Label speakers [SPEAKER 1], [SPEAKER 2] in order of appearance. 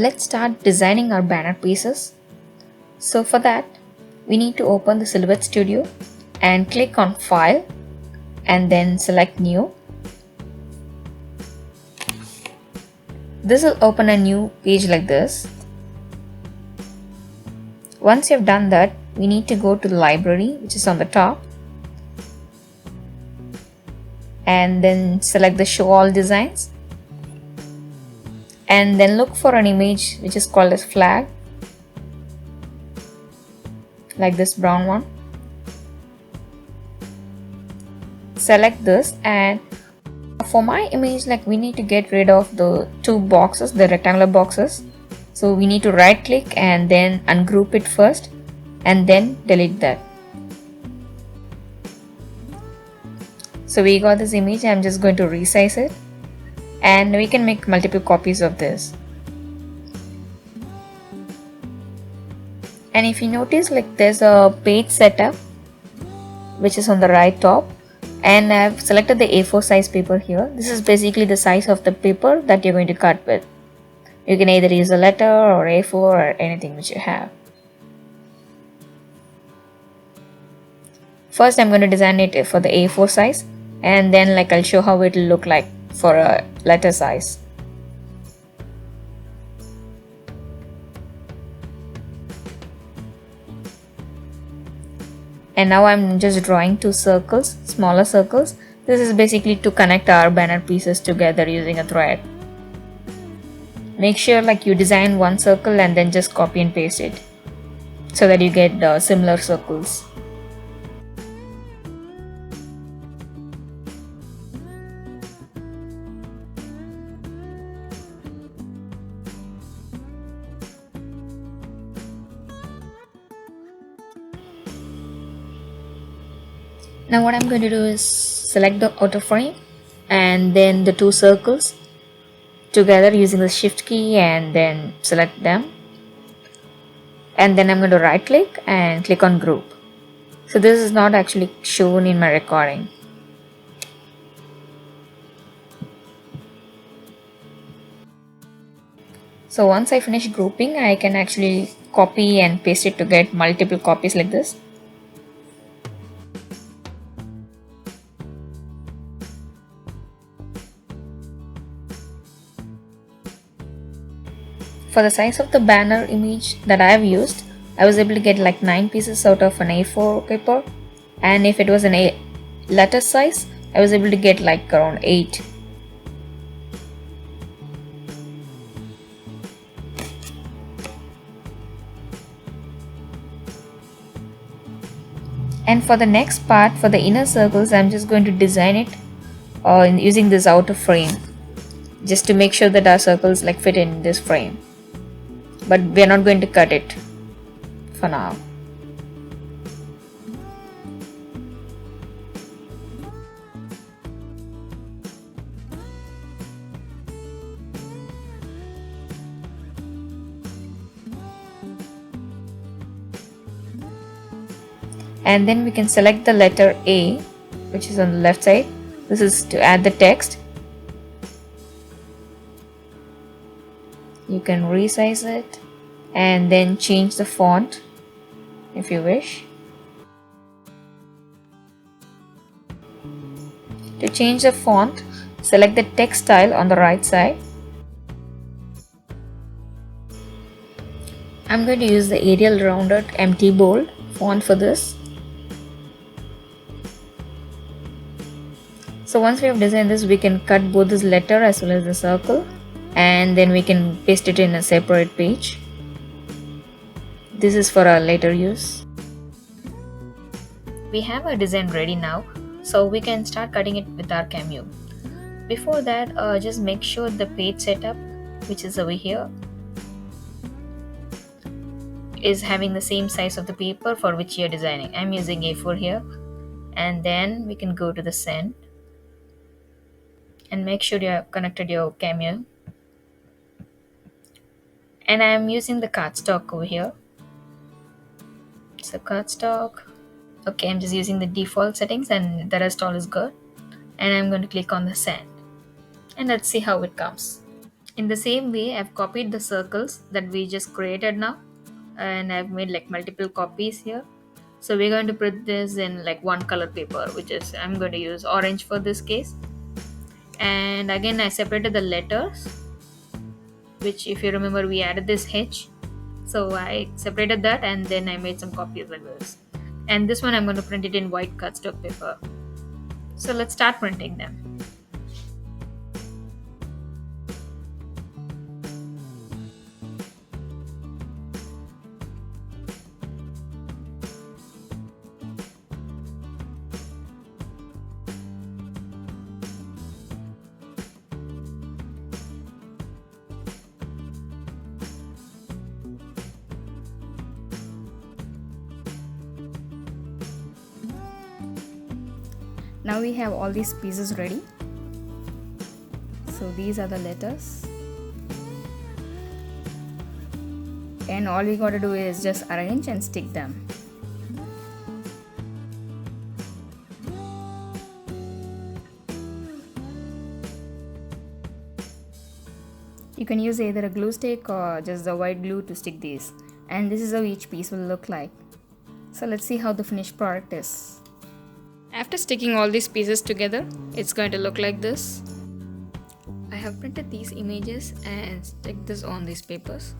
[SPEAKER 1] Let's start designing our banner pieces. So for that, we need to open the Silhouette Studio and click on File and then select New. This will open a new page like this. Once you've done that, we need to go to the library, which is on the top, and then select the Show All Designs, and then look for an image which is called as flag, like this brown one. Select this, and for my image, we need to get rid of the two boxes, the rectangular boxes. So we need to right click and then ungroup it first and then delete that. So we got this image. I'm just going to resize it, and we can make multiple copies of this. And if you notice, there's a page setup which is on the right top, and I've selected the A4 size paper here. This is basically the size of the paper that you're going to cut with. You can either use a letter or A4 or anything which you have. First I'm going to design it for the A4 size, and then I'll show how it will look like for a letter size. And now I'm just drawing two circles, smaller circles. This is basically to connect our banner pieces together using a thread. Make sure you design one circle and then just copy and paste it so that you get similar circles. Now what I'm going to do is select the auto frame and then the two circles together using the shift key, and then select them, and then I'm going to right click and click on group. So this is not actually shown in my recording. So once I finish grouping, I can actually copy and paste it to get multiple copies like this. For the size of the banner image that I have used, I was able to get 9 pieces out of an A4 paper, and if it was an A letter size, I was able to get around 8. And for the next part, for the inner circles, I'm just going to design it using this outer frame, just to make sure that our circles fit in this frame. But we are not going to cut it for now. And then we can select the letter A, which is on the left side. This is to add the text. You can resize it and then change the font if you wish. To change the font, select the text style on the right side. I'm going to use the Arial Rounded Empty Bold font for this. So once we have designed this, we can cut both this letter as well as the circle, and then we can paste it in a separate page. This is for our later use. We have our design ready now, so we can start cutting it with our cameo. Before that, just make sure the page setup, which is over here, is having the same size of the paper for which you're designing. I'm using A4 here, and then we can go to the send and make sure you have connected your cameo. And I'm using the cardstock over here. So cardstock. Okay, I'm just using the default settings and the rest all is good. And I'm going to click on the send. And let's see how it comes. In the same way, I've copied the circles that we just created now, and I've made like multiple copies here. So we're going to put this in like one color paper, which is I'm going to use orange for this case. And again, I separated the letters, which if you remember, we added this H. So I separated that and then I made some copies like this. And this one I'm going to print it in white cardstock paper. So let's start printing them. Now we have all these pieces ready. So these are the letters. And all we got to do is just arrange and stick them. You can use either a glue stick or just the white glue to stick these. And this is how each piece will look like. So let's see how the finished product is. After sticking all these pieces together, it's going to look like this. I have printed these images and stick this on these papers.